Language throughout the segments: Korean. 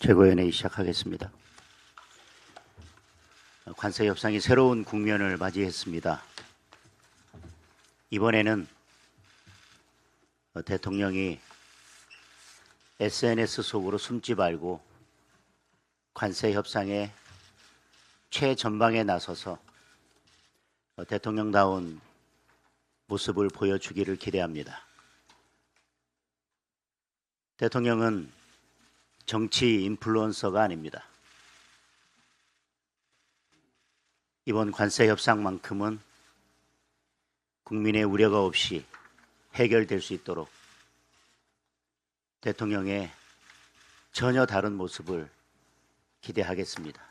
최고위원회의 시작하겠습니다. 관세 협상이 새로운 국면을 맞이했습니다. 이번에는 대통령이 SNS 속으로 숨지 말고 관세 협상의 최전방에 나서서 대통령다운 모습을 보여주기를 기대합니다. 대통령은 정치 인플루언서가 아닙니다. 이번 관세 협상만큼은 국민의 우려가 없이 해결될 수 있도록 대통령의 전혀 다른 모습을 기대하겠습니다.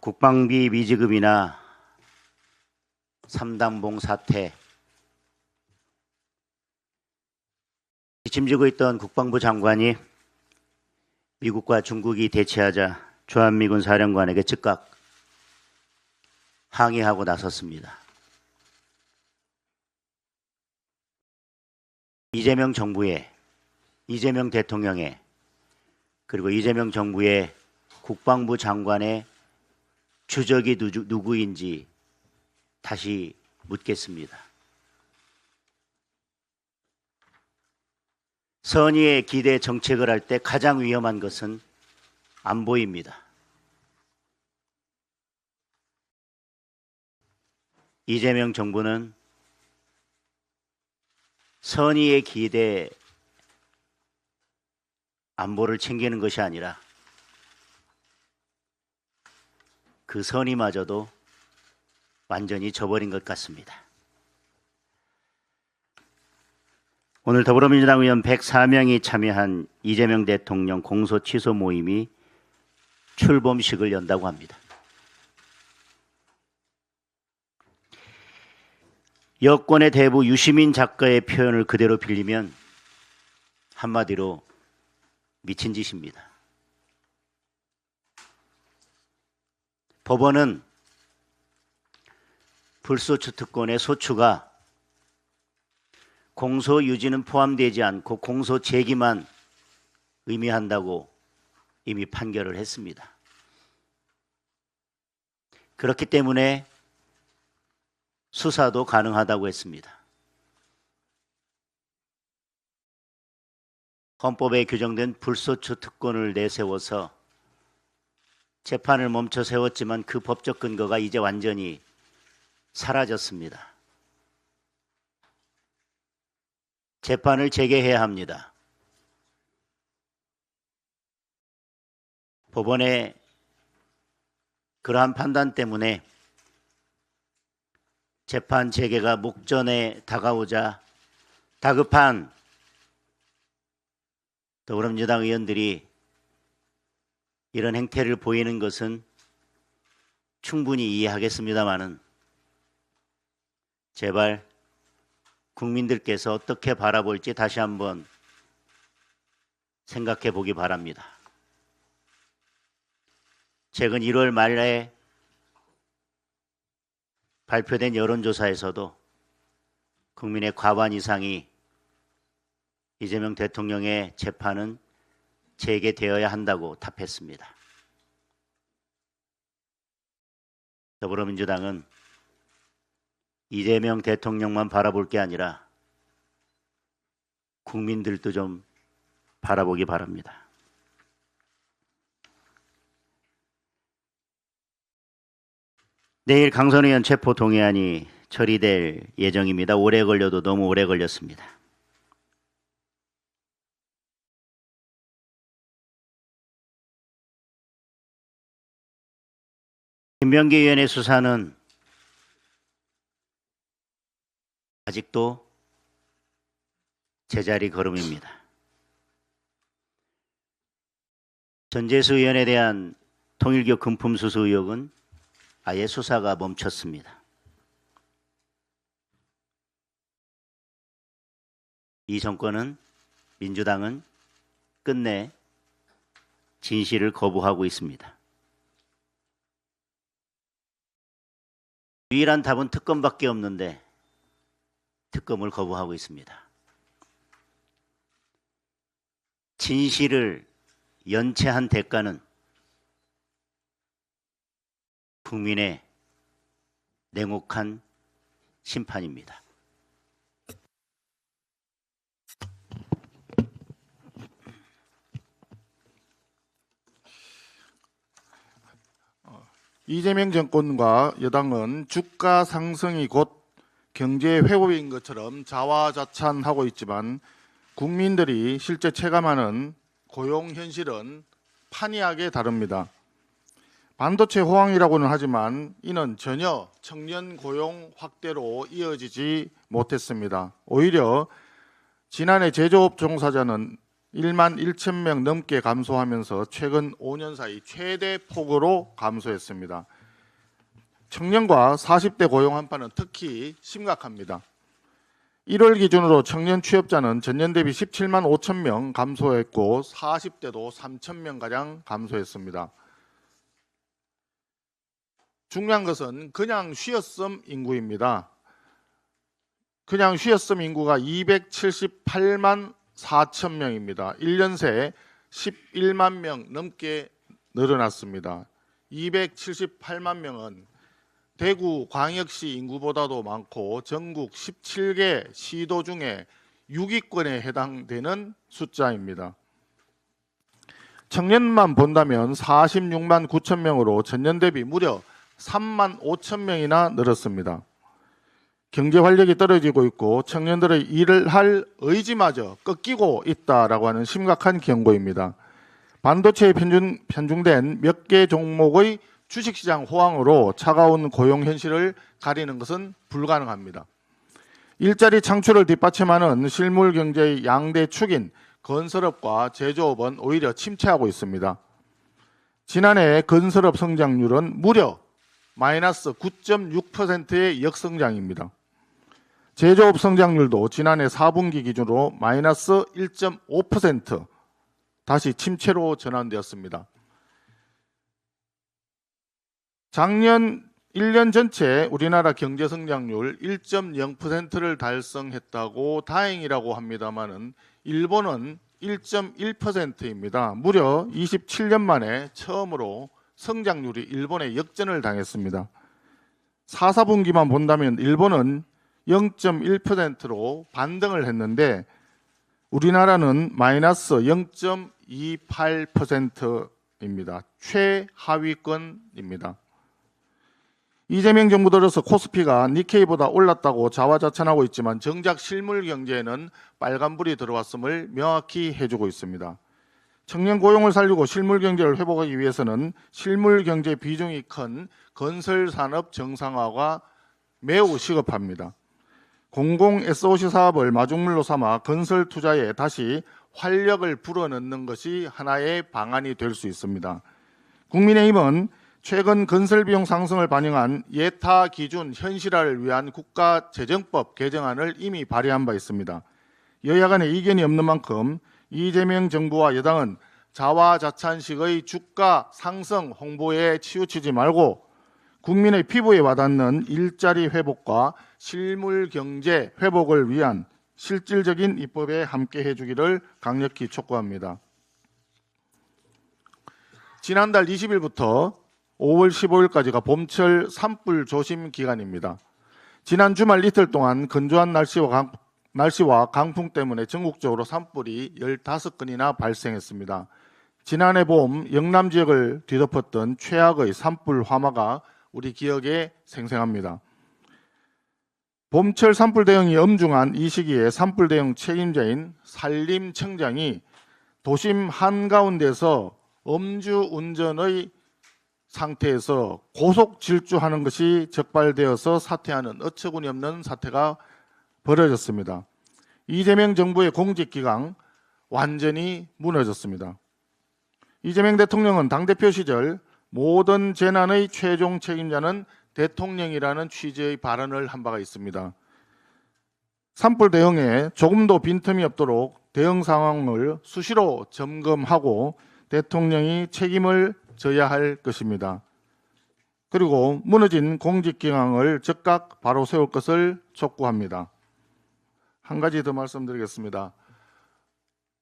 국방비 미지급이나 삼당봉 사태, 짐지고 있던 국방부 장관이 미국과 중국이 대치하자 주한미군 사령관에게 즉각 항의하고 나섰습니다. 이재명 정부의, 이재명 대통령의, 그리고 이재명 정부의 국방부 장관의 주적이 누구인지 다시 묻겠습니다. 선의의 기대 정책을 할 때 가장 위험한 것은 안보입니다. 이재명 정부는 선의의 기대 안보를 챙기는 것이 아니라 그 선의마저도 완전히 저버린 것 같습니다. 오늘 더불어민주당 의원 104명이 참여한 이재명 대통령 공소 취소 모임이 출범식을 연다고 합니다. 여권의 대부 유시민 작가의 표현을 그대로 빌리면 한마디로 미친 짓입니다. 법원은 불소추 특권의 소추가 공소 유지는 포함되지 않고 공소 제기만 의미한다고 이미 판결을 했습니다. 그렇기 때문에 수사도 가능하다고 했습니다. 헌법에 규정된 불소추 특권을 내세워서 재판을 멈춰 세웠지만 그 법적 근거가 이제 완전히 사라졌습니다. 재판을 재개해야 합니다. 법원의 그러한 판단 때문에 재판 재개가 목전에 다가오자 다급한 더불어민주당 의원들이 이런 행태를 보이는 것은 충분히 이해하겠습니다마는 제발 국민들께서 어떻게 바라볼지 다시 한번 생각해 보기 바랍니다. 최근 1월 말에 발표된 여론조사에서도 국민의 과반 이상이 이재명 대통령의 재판은 재개되어야 한다고 답했습니다. 더불어민주당은 이재명 대통령만 바라볼 게 아니라 국민들도 좀 바라보기 바랍니다. 내일 강선 의원 체포 동의안이 처리될 예정입니다. 오래 걸려도 너무 오래 걸렸습니다. 김병기 의원의 수사는 아직도 제자리 걸음입니다. 전재수 의원에 대한 통일교 금품 수수 의혹은 아예 수사가 멈췄습니다. 이 정권은, 민주당은 끝내 진실을 거부하고 있습니다. 유일한 답은 특검밖에 없는데 특검을 거부하고 있습니다. 진실을 연체한 대가는 국민의 냉혹한 심판입니다. 이재명 정권과 여당은 주가 상승이 곧 경제 회복인 것처럼 자화자찬하고 있지만 국민들이 실제 체감하는 고용 현실은 판이하게 다릅니다. 반도체 호황이라고는 하지만 이는 전혀 청년 고용 확대로 이어지지 못했습니다. 오히려 지난해 제조업 종사자는 1만 1천 명 넘게 감소하면서 최근 5년 사이 최대 폭으로 감소했습니다. 청년과 40대 고용 한파는 특히 심각합니다. 1월 기준으로 청년 취업자는 전년 대비 17만 5천 명 감소했고 40대도 3천 명가량 감소했습니다. 중요한 것은 그냥 쉬었음 인구입니다. 그냥 쉬었음 인구가 278만 4천 명입니다. 1년 새 11만 명 넘게 늘어났습니다. 278만 명은 대구 광역시 인구보다도 많고 전국 17개 시도 중에 6위권에 해당되는 숫자입니다. 청년만 본다면 46만 9천 명으로 전년 대비 무려 3만 5천 명이나 늘었습니다. 경제 활력이 떨어지고 있고 청년들의 일을 할 의지마저 꺾이고 있다라고 하는 심각한 경고입니다. 반도체에 편중된 몇 개 종목의 주식시장 호황으로 차가운 고용 현실을 가리는 것은 불가능합니다. 일자리 창출을 뒷받침하는 실물 경제의 양대 축인 건설업과 제조업은 오히려 침체하고 있습니다. 지난해 건설업 성장률은 무려 마이너스 9.6%의 역성장입니다. 제조업 성장률도 지난해 4분기 기준으로 마이너스 1.5% 다시 침체로 전환되었습니다. 작년 1년 전체 우리나라 경제 성장률 1.0%를 달성했다고 다행이라고 합니다만은 일본은 1.1%입니다. 무려 27년 만에 처음으로 성장률이 일본에 역전을 당했습니다. 4, 4분기만 본다면 일본은 0.1%로 반등을 했는데 우리나라는 마이너스 0.28%입니다. 최하위권입니다. 이재명 정부 들어서 코스피가 니케이보다 올랐다고 자화자찬하고 있지만 정작 실물 경제에는 빨간불이 들어왔음을 명확히 해주고 있습니다. 청년 고용을 살리고 실물 경제를 회복하기 위해서는 실물 경제 비중이 큰 건설 산업 정상화가 매우 시급합니다. 공공 SOC 사업을 마중물로 삼아 건설 투자에 다시 활력을 불어넣는 것이 하나의 방안이 될 수 있습니다. 국민의힘은 최근 건설 비용 상승을 반영한 예타 기준 현실화를 위한 국가재정법 개정안을 이미 발의한 바 있습니다. 여야 간에 이견이 없는 만큼 이재명 정부와 여당은 자화자찬식의 주가 상승 홍보에 치우치지 말고 국민의 피부에 와닿는 일자리 회복과 실물 경제 회복을 위한 실질적인 입법에 함께해 주기를 강력히 촉구합니다. 지난달 20일부터 5월 15일까지가 봄철 산불 조심 기간입니다. 지난 주말 이틀 동안 건조한 날씨와 강풍 때문에 전국적으로 산불이 15건이나 발생했습니다. 지난해 봄 영남 지역을 뒤덮었던 최악의 산불 화마가 우리 기억에 생생합니다. 봄철 산불 대응이 엄중한 이 시기에 산불 대응 책임자인 산림청장이 도심 한가운데서 음주운전의 상태에서 고속 질주하는 것이 적발되어서 사퇴하는 어처구니없는 사태가 벌어졌습니다. 이재명 정부의 공직기강 완전히 무너졌습니다. 이재명 대통령은 당대표 시절 모든 재난의 최종 책임자는 대통령이라는 취지의 발언을 한 바가 있습니다. 산불 대응에 조금도 빈틈이 없도록 대응 상황을 수시로 점검하고 대통령이 책임을 져야 할 것입니다. 그리고 무너진 공직기강을 즉각 바로 세울 것을 촉구합니다. 한 가지 더 말씀드리겠습니다.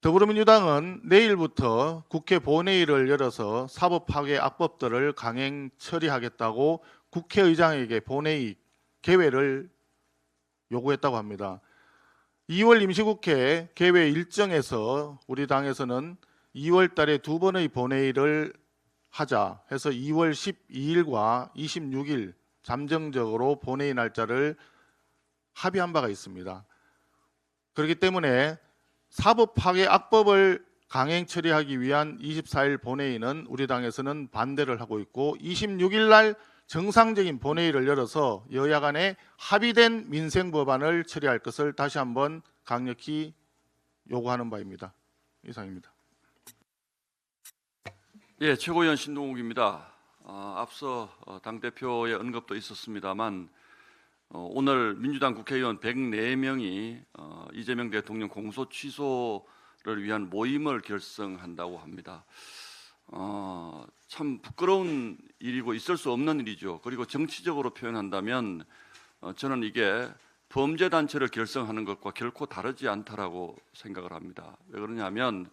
더불어민주당은 내일부터 국회 본회의를 열어서 사법파괴 악법들을 강행 처리하겠다고 국회의장에게 본회의 개회를 요구했다고 합니다. 2월 임시국회 개회 일정에서 우리 당에서는 2월 달에 2번의 본회의를 하자 해서 2월 12일과 26일 잠정적으로 본회의 날짜를 합의한 바가 있습니다. 그렇기 때문에 사법파괴 악법을 강행 처리하기 위한 24일 본회의는 우리 당에서는 반대를 하고 있고 26일 날 정상적인 본회의를 열어서 여야 간에 합의된 민생 법안을 처리할 것을 다시 한번 강력히 요구하는 바입니다. 이상입니다. 예, 최고위원 신동욱입니다. 앞서 당대표의 언급도 있었습니다만 오늘 민주당 국회의원 104명이 이재명 대통령 공소 취소를 위한 모임을 결성한다고 합니다. 참 부끄러운 일이고 있을 수 없는 일이죠. 그리고 정치적으로 표현한다면 저는 이게 범죄 단체를 결성하는 것과 결코 다르지 않다라고 생각을 합니다. 왜 그러냐면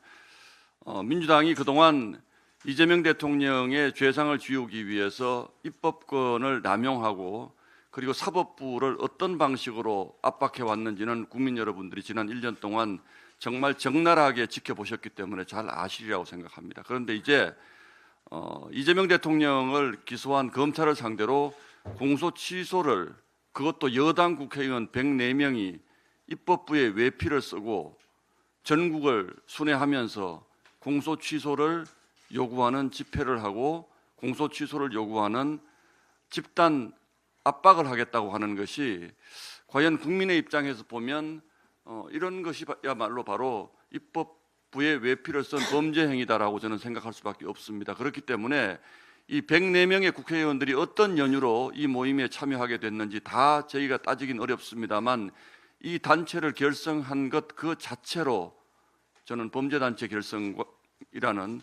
민주당이 그동안 이재명 대통령의 죄상을 지우기 위해서 입법권을 남용하고 그리고 사법부를 어떤 방식으로 압박해 왔는지는 국민 여러분들이 지난 1년 동안 정말 적나라하게 지켜보셨기 때문에 잘 아시리라고 생각합니다. 그런데 이제 이재명 대통령을 기소한 검찰을 상대로 공소 취소를 그것도 여당 국회의원 104명이 입법부에 외피를 쓰고 전국을 순회하면서 공소 취소를 요구하는 집회를 하고 공소 취소를 요구하는 집단 압박을 하겠다고 하는 것이 과연 국민의 입장에서 보면 이런 것이야말로 바로 입법부의 외피를 쓴 범죄 행위다라고 저는 생각할 수밖에 없습니다. 그렇기 때문에 이 104명의 국회의원들이 어떤 연유로 이 모임에 참여하게 됐는지 다 저희가 따지긴 어렵습니다만 이 단체를 결성한 것 그 자체로 저는 범죄단체 결성이라는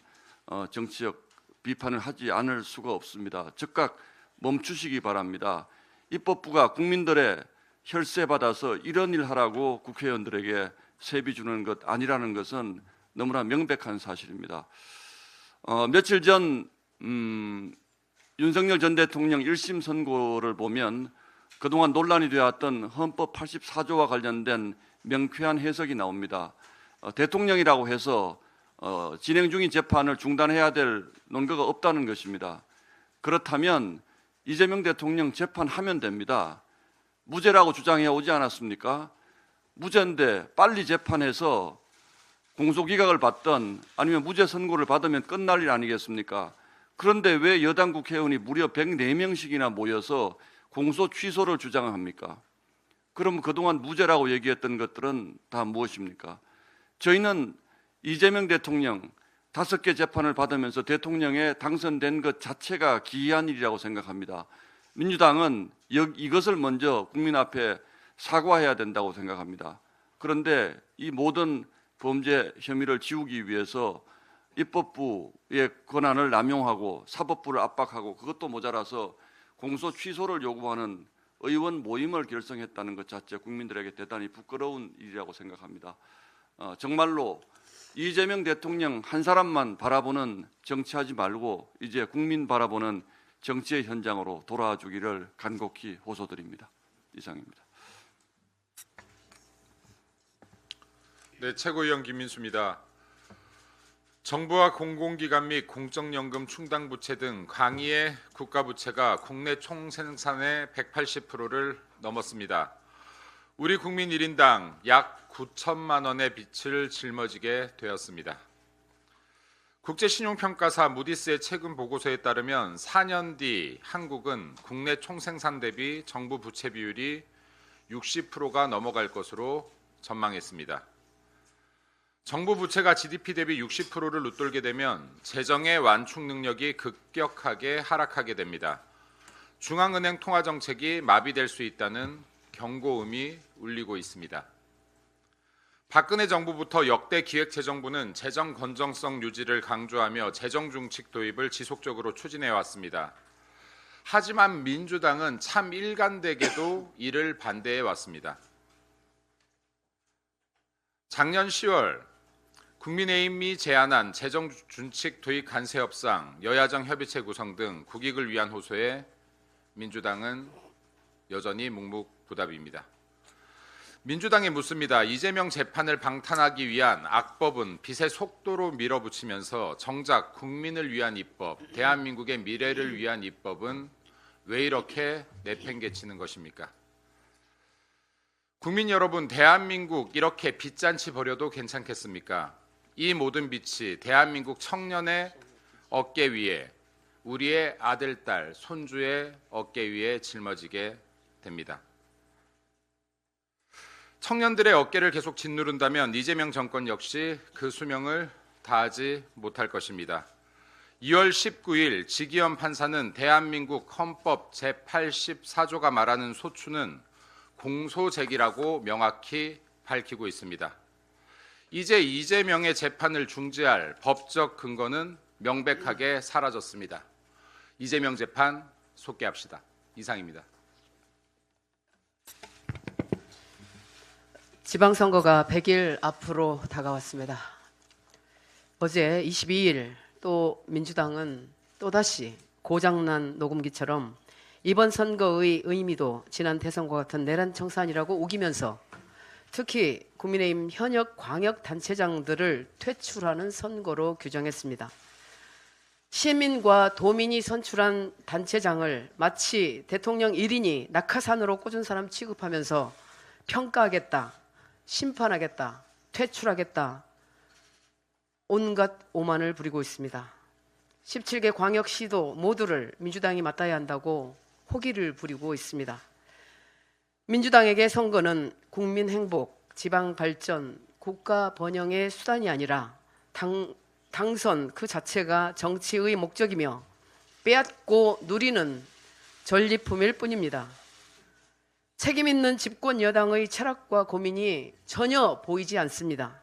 정치적 비판을 하지 않을 수가 없습니다. 즉각 멈추시기 바랍니다. 입법부가 국민들의 혈세 받아서 이런 일 하라고 국회의원들에게 세비 주는 것 아니라는 것은 너무나 명백한 사실입니다. 며칠 전 윤석열 전 대통령 1심 선고를 보면 그동안 논란이 되었던 헌법 84조와 관련된 명쾌한 해석이 나옵니다. 대통령이라고 해서 진행 중인 재판을 중단해야 될 논거가 없다는 것입니다. 그렇다면 이재명 대통령 재판하면 됩니다. 무죄라고 주장해 오지 않았습니까? 무죄인데 빨리 재판해서 공소기각을 받든 아니면 무죄 선고를 받으면 끝날 일 아니겠습니까? 그런데 왜 여당 국회의원이 무려 104명씩이나 모여서 공소 취소를 주장합니까? 그럼 그동안 무죄라고 얘기했던 것들은 다 무엇입니까? 저희는 이재명 대통령 5개 재판을 받으면서 대통령에 당선된 것 자체가 기이한 일이라고 생각합니다. 민주당은 이것을 먼저 국민 앞에 사과해야 된다고 생각합니다. 그런데 이 모든 범죄 혐의를 지우기 위해서 입법부의 권한을 남용하고 사법부를 압박하고 그것도 모자라서 공소 취소를 요구하는 의원 모임을 결성했다는 것 자체 국민들에게 대단히 부끄러운 일이라고 생각합니다. 정말로 이재명 대통령 한 사람만 바라보는 정치하지 말고 이제 국민 바라보는 정치의 현장으로 돌아와 주기를 간곡히 호소드립니다. 이상입니다. 네, 최고위원 김민수입니다. 정부와 공공기관 및 공적연금 충당부채 등 광의의 국가부채가 국내 총생산의 180%를 넘었습니다. 우리 국민 1인당 약 9천만 원의 빚을 짊어지게 되었습니다. 국제신용평가사 무디스의 최근 보고서에 따르면 4년 뒤 한국은 국내 총생산 대비 정부 부채 비율이 60%가 넘어갈 것으로 전망했습니다. 정부 부채가 GDP 대비 60%를 웃돌게 되면 재정의 완충 능력이 급격하게 하락하게 됩니다. 중앙은행 통화 정책이 마비될 수 있다는 경고음이 울리고 있습니다. 박근혜 정부부터 역대 기획재정부는 재정 건전성 유지를 강조하며 재정 중칙 도입을 지속적으로 추진해 왔습니다. 하지만 민주당은 참 일관되게도 이를 반대해 왔습니다. 작년 10월 국민의힘이 제안한 재정준칙 도입 간세 협상, 여야정 협의체 구성 등 국익을 위한 호소에 민주당은 여전히 묵묵부답입니다. 민주당이 묻습니다. 이재명 재판을 방탄하기 위한 악법은 빛의 속도로 밀어붙이면서 정작 국민을 위한 입법, 대한민국의 미래를 위한 입법은 왜 이렇게 내팽개치는 것입니까? 국민 여러분, 대한민국 이렇게 빚잔치 벌여도 괜찮겠습니까? 이 모든 빚이 대한민국 청년의 어깨 위에, 우리의 아들, 딸, 손주의 어깨 위에 짊어지게 됩니다. 청년들의 어깨를 계속 짓누른다면 이재명 정권 역시 그 수명을 다하지 못할 것입니다. 2월 19일 지기현 판사는 대한민국 헌법 제84조가 말하는 소추는 공소제기라고 명확히 밝히고 있습니다. 이제 이재명의 재판을 중지할 법적 근거는 명백하게 사라졌습니다. 이재명 재판 속개합시다. 이상입니다. 지방선거가 100일 앞으로 다가왔습니다. 어제 22일 또 민주당은 또다시 고장난 녹음기처럼 이번 선거의 의미도 지난 대선과 같은 내란 청산이라고 우기면서 특히 국민의힘 현역 광역단체장들을 퇴출하는 선거로 규정했습니다. 시민과 도민이 선출한 단체장을 마치 대통령 1인이 낙하산으로 꽂은 사람 취급하면서 평가하겠다, 심판하겠다, 퇴출하겠다, 온갖 오만을 부리고 있습니다. 17개 광역시도 모두를 민주당이 맡아야 한다고 호기를 부리고 있습니다. 민주당에게 선거는 국민 행복, 지방 발전, 국가 번영의 수단이 아니라 당선 그 자체가 정치의 목적이며 빼앗고 누리는 전리품일 뿐입니다. 책임 있는 집권 여당의 철학과 고민이 전혀 보이지 않습니다.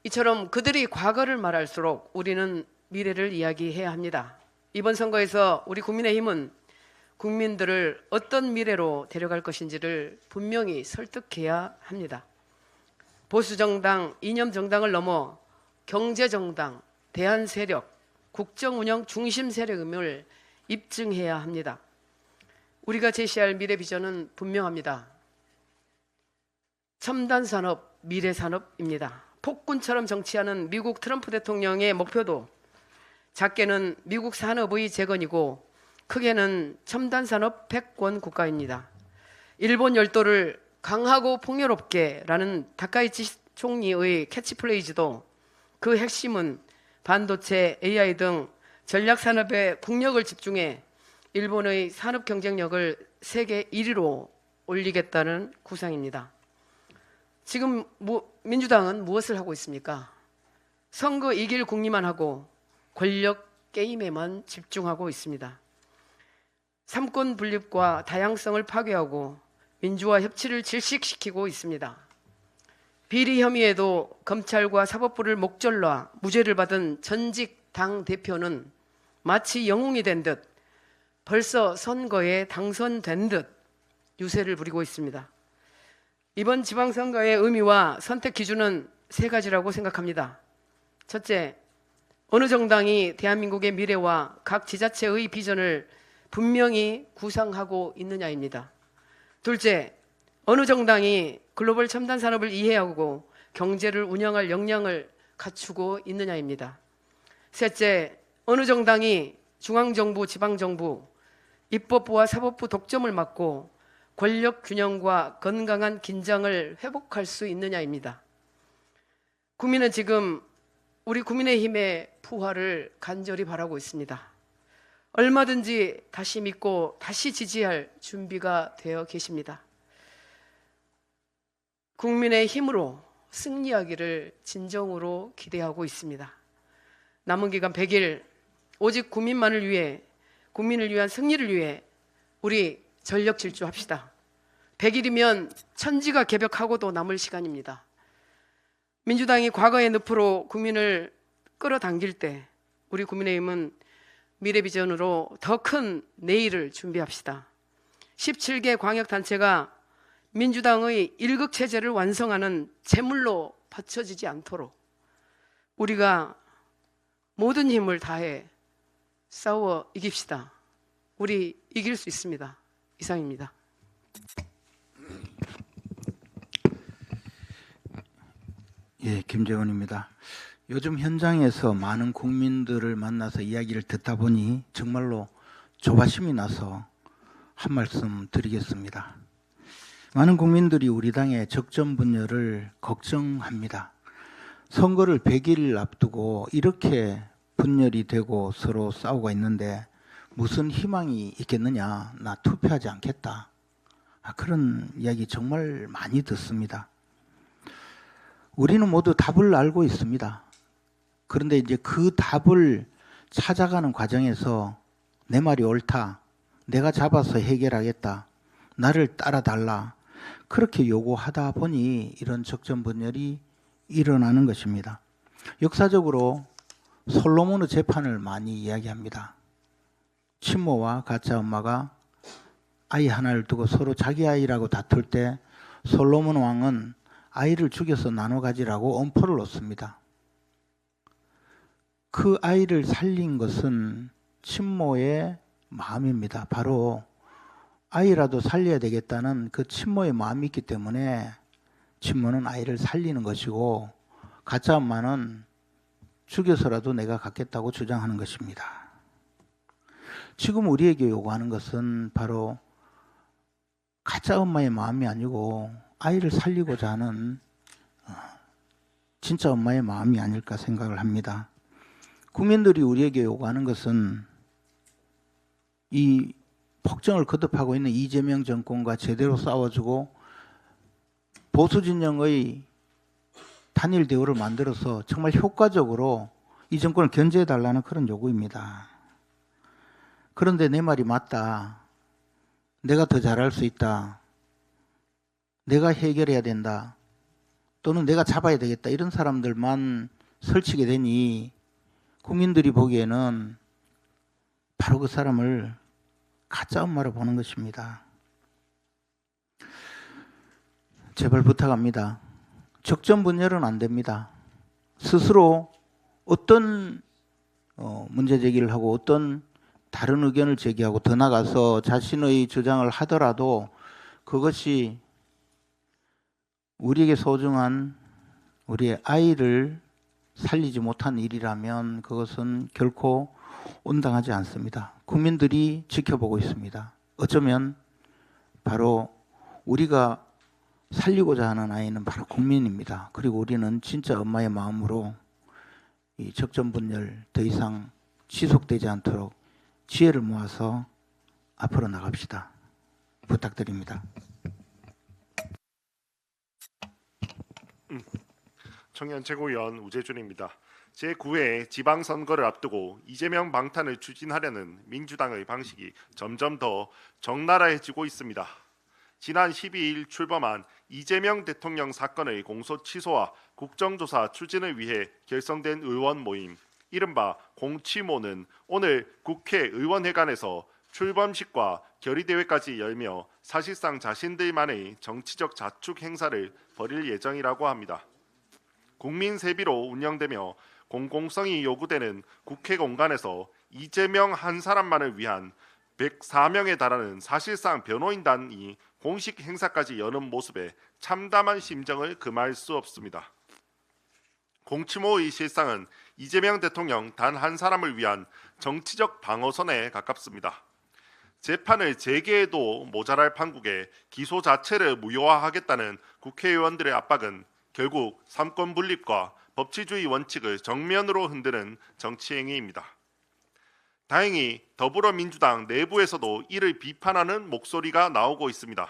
이처럼 그들이 과거를 말할수록 우리는 미래를 이야기해야 합니다. 이번 선거에서 우리 국민의힘은 국민들을 어떤 미래로 데려갈 것인지를 분명히 설득해야 합니다. 보수정당, 이념정당을 넘어 경제정당, 대한세력, 국정운영 중심 세력임을 입증해야 합니다. 우리가 제시할 미래 비전은 분명합니다. 첨단산업, 미래산업입니다. 폭군처럼 정치하는 미국 트럼프 대통령의 목표도 작게는 미국 산업의 재건이고 크게는 첨단산업 패권 국가입니다. 일본 열도를 강하고 풍요롭게라는 다카이치 총리의 캐치프레이즈도 그 핵심은 반도체, AI 등 전략산업에 국력을 집중해 일본의 산업 경쟁력을 세계 1위로 올리겠다는 구상입니다. 지금 민주당은 무엇을 하고 있습니까? 선거 이길 궁리만 하고 권력 게임에만 집중하고 있습니다. 삼권 분립과 다양성을 파괴하고 민주화 협치를 질식시키고 있습니다. 비리 혐의에도 검찰과 사법부를 목졸라 무죄를 받은 전직 당대표는 마치 영웅이 된 듯 벌써 선거에 당선된 듯 유세를 부리고 있습니다. 이번 지방선거의 의미와 선택 기준은 세 가지라고 생각합니다. 첫째, 어느 정당이 대한민국의 미래와 각 지자체의 비전을 분명히 구상하고 있느냐입니다. 둘째, 어느 정당이 글로벌 첨단 산업을 이해하고 경제를 운영할 역량을 갖추고 있느냐입니다. 셋째, 어느 정당이 중앙정부, 지방정부, 입법부와 사법부 독점을 막고 권력 균형과 건강한 긴장을 회복할 수 있느냐입니다. 국민은 지금 우리 국민의힘의 부활을 간절히 바라고 있습니다. 얼마든지 다시 믿고 다시 지지할 준비가 되어 계십니다. 국민의 힘으로 승리하기를 진정으로 기대하고 있습니다. 남은 기간 100일 오직 국민만을 위해, 국민을 위한 승리를 위해 우리 전력 질주합시다. 100일이면 천지가 개벽하고도 남을 시간입니다. 민주당이 과거의 늪으로 국민을 끌어당길 때 우리 국민의힘은 미래 비전으로 더 큰 내일을 준비합시다. 17개 광역단체가 민주당의 일극 체제를 완성하는 제물로 바쳐지지 않도록 우리가 모든 힘을 다해 싸워 이깁시다. 우리 이길 수 있습니다. 이상입니다. 예, 김재원입니다. 요즘 현장에서 많은 국민들을 만나서 이야기를 듣다 보니 정말로 조바심이 나서 한 말씀 드리겠습니다. 많은 국민들이 우리 당의 적전분열을 걱정합니다. 선거를 100일 앞두고 이렇게 분열이 되고 서로 싸우고 있는데 무슨 희망이 있겠느냐, 나 투표하지 않겠다. 그런 이야기 정말 많이 듣습니다. 우리는 모두 답을 알고 있습니다. 그런데 이제 그 답을 찾아가는 과정에서 내 말이 옳다, 내가 잡아서 해결하겠다, 나를 따라달라, 그렇게 요구하다 보니 이런 적전분열이 일어나는 것입니다. 역사적으로 솔로몬의 재판을 많이 이야기합니다. 친모와 가짜 엄마가 아이 하나를 두고 서로 자기 아이라고 다툴 때 솔로몬 왕은 아이를 죽여서 나눠 가지라고 엄포를 놓습니다. 그 아이를 살린 것은 친모의 마음입니다. 바로 아이라도 살려야 되겠다는 그 친모의 마음이 있기 때문에 친모는 아이를 살리는 것이고 가짜 엄마는 죽여서라도 내가 갖겠다고 주장하는 것입니다. 지금 우리에게 요구하는 것은 바로 가짜 엄마의 마음이 아니고 아이를 살리고자 하는 진짜 엄마의 마음이 아닐까 생각을 합니다. 국민들이 우리에게 요구하는 것은 이 폭정을 거듭하고 있는 이재명 정권과 제대로 싸워주고 보수 진영의 단일 대우를 만들어서 정말 효과적으로 이 정권을 견제해달라는 그런 요구입니다. 그런데 내 말이 맞다, 내가 더 잘할 수 있다, 내가 해결해야 된다, 또는 내가 잡아야 되겠다, 이런 사람들만 설치게 되니 국민들이 보기에는 바로 그 사람을 가짜 엄마로 보는 것입니다. 제발 부탁합니다. 적전분열은 안 됩니다. 스스로 어떤 문제 제기를 하고 어떤 다른 의견을 제기하고 더 나아가서 자신의 주장을 하더라도 그것이 우리에게 소중한 우리의 아이를 살리지 못한 일이라면 그것은 결코 온당하지 않습니다. 국민들이 지켜보고 있습니다. 어쩌면 바로 우리가 살리고자 하는 아이는 바로 국민입니다. 그리고 우리는 진짜 엄마의 마음으로 이 적전분열 더 이상 지속되지 않도록 지혜를 모아서 앞으로 나갑시다. 부탁드립니다. 청년 최고위원 우재준입니다. 제9회 지방선거를 앞두고 이재명 방탄을 추진하려는 민주당의 방식이 점점 더 적나라해지고 있습니다. 지난 12일 출범한 이재명 대통령 사건의 공소 취소와 국정조사 추진을 위해 결성된 의원 모임, 이른바 공취모는 오늘 국회의원회관에서 출범식과 결의대회까지 열며 사실상 자신들만의 정치적 자축 행사를 벌일 예정이라고 합니다. 국민 세비로 운영되며 공공성이 요구되는 국회 공간에서 이재명 한 사람만을 위한 104명에 달하는 사실상 변호인단이 공식 행사까지 여는 모습에 참담한 심정을 금할 수 없습니다. 공치모의 실상은 이재명 대통령 단 한 사람을 위한 정치적 방어선에 가깝습니다. 재판을 재개해도 모자랄 판국에 기소 자체를 무효화하겠다는 국회의원들의 압박은 결국 삼권 분립과 법치주의 원칙을 정면으로 흔드는 정치 행위입니다. 다행히 더불어민주당 내부에서도 이를 비판하는 목소리가 나오고 있습니다.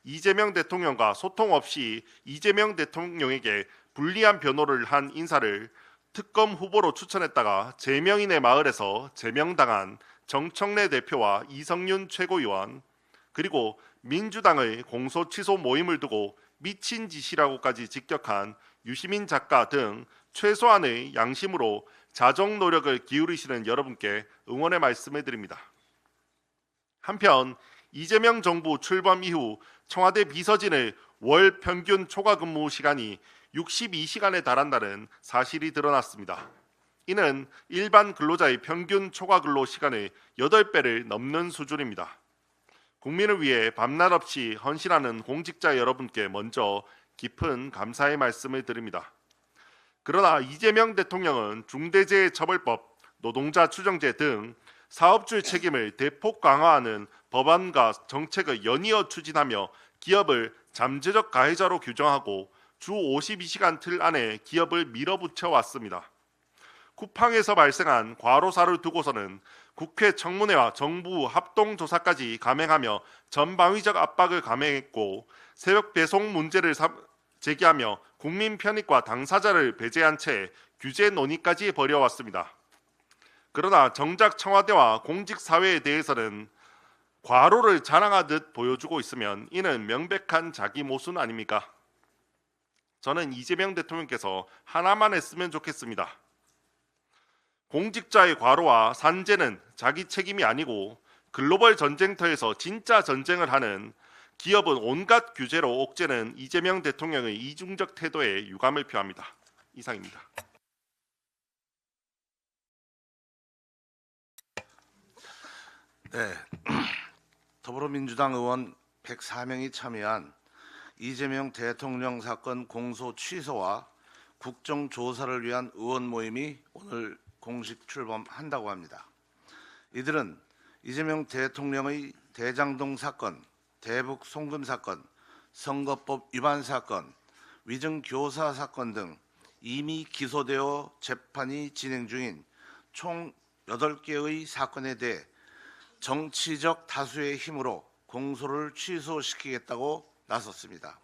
이재명 대통령과 소통 없이 이재명 대통령에게 불리한 변호를 한 인사를 특검 후보로 추천했다가 제명인의 마을에서 제명당한 정청래 대표와 이성윤 최고위원, 그리고 민주당의 공소 취소 모임을 두고 미친 짓이라고까지 직격한 유시민 작가 등 최소한의 양심으로 자정 노력을 기울이시는 여러분께 응원의 말씀을 드립니다. 한편 이재명 정부 출범 이후 청와대 비서진의 월 평균 초과 근무 시간이 62시간에 달한다는 사실이 드러났습니다. 이는 일반 근로자의 평균 초과 근로 시간의 8배를 넘는 수준입니다. 국민을 위해 밤낮 없이 헌신하는 공직자 여러분께 먼저 깊은 감사의 말씀을 드립니다. 그러나 이재명 대통령은 중대재해처벌법, 노동자 추정제 등 사업주의 책임을 대폭 강화하는 법안과 정책을 연이어 추진하며 기업을 잠재적 가해자로 규정하고 주 52시간 틀 안에 기업을 밀어붙여 왔습니다. 쿠팡에서 발생한 과로사를 두고서는 국회 청문회와 정부 합동조사까지 감행하며 전방위적 압박을 감행했고 새벽 배송 문제를 제기하며 국민 편익과 당사자를 배제한 채 규제 논의까지 벌여왔습니다. 그러나 정작 청와대와 공직사회에 대해서는 과로를 자랑하듯 보여주고 있으면 이는 명백한 자기 모순 아닙니까? 저는 이재명 대통령께서 하나만 했으면 좋겠습니다. 공직자의 과로와 산재는 자기 책임이 아니고 글로벌 전쟁터에서 진짜 전쟁을 하는 기업은 온갖 규제로 옥죄는 이재명 대통령의 이중적 태도에 유감을 표합니다. 이상입니다. 네, 더불어민주당 의원 104명이 참여한 이재명 대통령 사건 공소 취소와 국정조사를 위한 의원 모임이 오늘 공식 출범한다고 합니다. 이들은 이재명 대통령의 대장동 사건, 대북 송금 사건, 선거법 위반 사건, 위증교사 사건 등 이미 기소되어 재판이 진행 중인 총 8개의 사건에 대해 정치적 다수의 힘으로 공소를 취소시키겠다고 나섰습니다.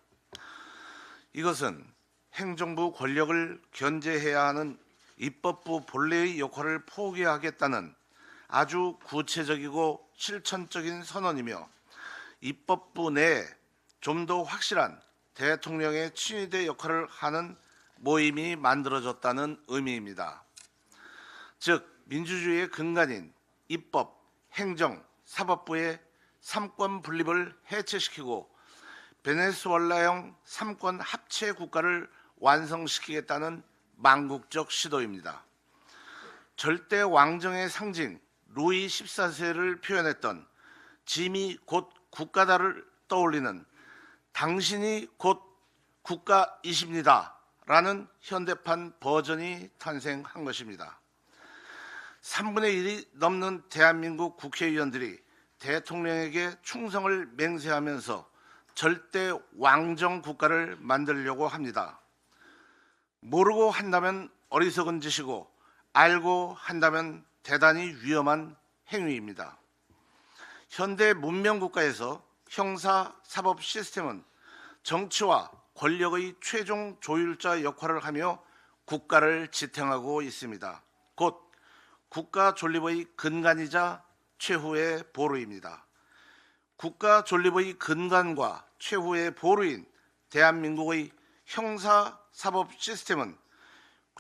이것은 행정부 권력을 견제해야 하는 입법부 본래의 역할을 포기하겠다는 아주 구체적이고 실천적인 선언이며 입법부 내에 좀 더 확실한 대통령의 친위대 역할을 하는 모임이 만들어졌다는 의미입니다. 즉 민주주의의 근간인 입법, 행정, 사법부의 삼권 분립을 해체시키고 베네수엘라형 삼권 합체 국가를 완성시키겠다는 망국적 시도입니다. 절대 왕정의 상징 루이 14세를 표현했던 짐이 곧 국가다를 떠올리는 당신이 곧 국가이십니다 라는 현대판 버전이 탄생한 것입니다. 3분의 1이 넘는 대한민국 국회의원들이 대통령에게 충성을 맹세하면서 절대 왕정 국가를 만들려고 합니다. 모르고 한다면 어리석은 짓이고 알고 한다면 대단히 위험한 행위입니다. 현대 문명 국가에서 형사 사법 시스템은 정치와 권력의 최종 조율자 역할을 하며 국가를 지탱하고 있습니다. 곧 국가 존립의 근간이자 최후의 보루입니다. 국가 존립의 근간과 최후의 보루인 대한민국의 형사 사법 시스템은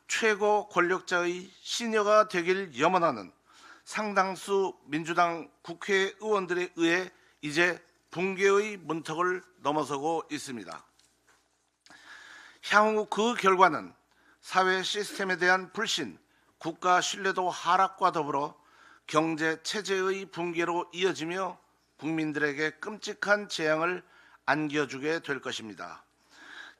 최고 권력자의 신여가 되길 염원하는 상당수 민주당 국회의원들에 의해 이제 붕괴의 문턱을 넘어서고 있습니다. 향후 그 결과는 사회 시스템에 대한 불신, 국가 신뢰도 하락과 더불어 경제 체제의 붕괴로 이어지며 국민들에게 끔찍한 재앙을 안겨주게 될 것입니다.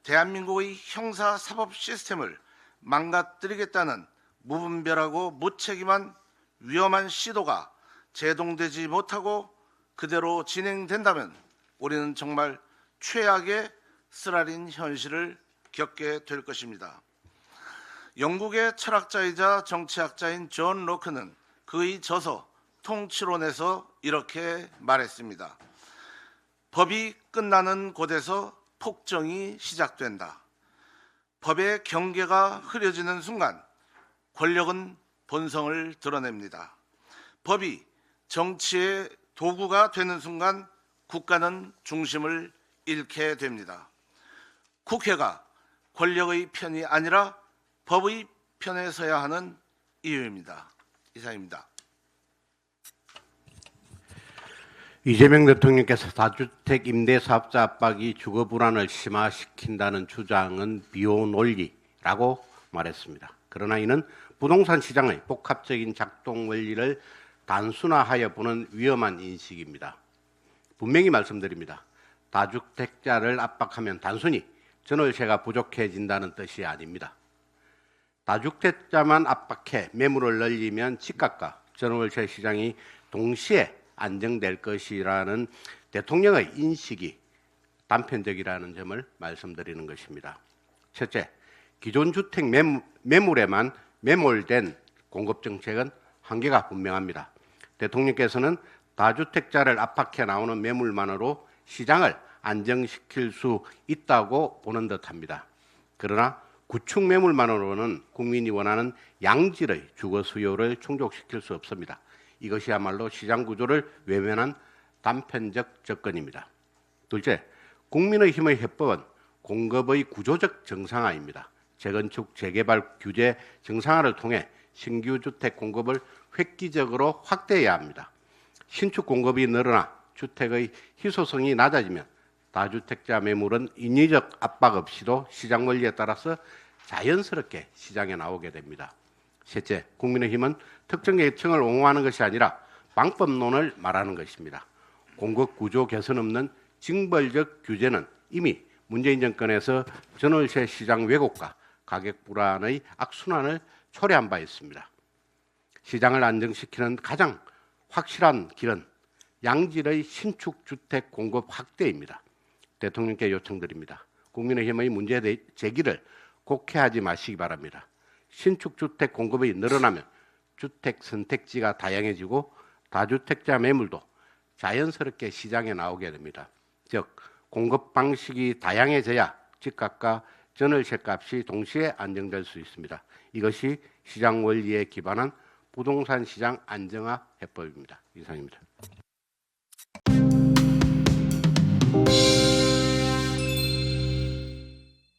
대한민국의 형사 사법 시스템을 망가뜨리겠다는 무분별하고 무책임한 위험한 시도가 제동되지 못하고 그대로 진행된다면 우리는 정말 최악의 쓰라린 현실을 겪게 될 것입니다. 영국의 철학자이자 정치학자인 존 로크는 그의 저서 통치론에서 이렇게 말했습니다. 법이 끝나는 곳에서 폭정이 시작된다. 법의 경계가 흐려지는 순간 권력은 본성을 드러냅니다. 법이 정치의 도구가 되는 순간 국가는 중심을 잃게 됩니다. 국회가 권력의 편이 아니라 법의 편에 서야 하는 이유입니다. 이상입니다. 이재명 대통령께서 다주택 임대사업자 압박이 주거 불안을 심화시킨다는 주장은 비호 논리라고 말했습니다. 그러나 이는 부동산 시장의 복합적인 작동 원리를 단순화하여 보는 위험한 인식입니다. 분명히 말씀드립니다. 다주택자를 압박하면 단순히 전월세가 부족해진다는 뜻이 아닙니다. 다주택자만 압박해 매물을 늘리면 집값과 전월세 시장이 동시에 안정될 것이라는 대통령의 인식이 단편적이라는 점을 말씀드리는 것입니다. 첫째, 기존 주택 매물에만 매몰된 공급 정책은 한계가 분명합니다. 대통령께서는 다주택자를 압박해 나오는 매물만으로 시장을 안정시킬 수 있다고 보는 듯합니다. 그러나 구축 매물만으로는 국민이 원하는 양질의 주거 수요를 충족시킬 수 없습니다. 이것이야말로 시장 구조를 외면한 단편적 접근입니다. 둘째, 국민의힘의 해법은 공급의 구조적 정상화입니다. 재건축, 재개발 규제 정상화를 통해 신규 주택 공급을 획기적으로 확대해야 합니다. 신축 공급이 늘어나 주택의 희소성이 낮아지면 다주택자 매물은 인위적 압박 없이도 시장 원리에 따라서 자연스럽게 시장에 나오게 됩니다. 셋째, 국민의힘은 특정 계층을 옹호하는 것이 아니라 방법론을 말하는 것입니다. 공급 구조 개선 없는 징벌적 규제는 이미 문재인 정권에서 전월세 시장 왜곡과 가격 불안의 악순환을 초래한 바 있습니다. 시장을 안정시키는 가장 확실한 길은 양질의 신축 주택 공급 확대입니다. 대통령께 요청드립니다. 국민의힘의 문제 제기를 곡해하지 마시기 바랍니다. 신축 주택 공급이 늘어나면 주택 선택지가 다양해지고 다주택자 매물도 자연스럽게 시장에 나오게 됩니다. 즉, 공급 방식이 다양해져야 집값과 전월세 값이 동시에 안정될 수 있습니다. 이것이 시장 원리에 기반한 부동산 시장 안정화 해법입니다. 이상입니다.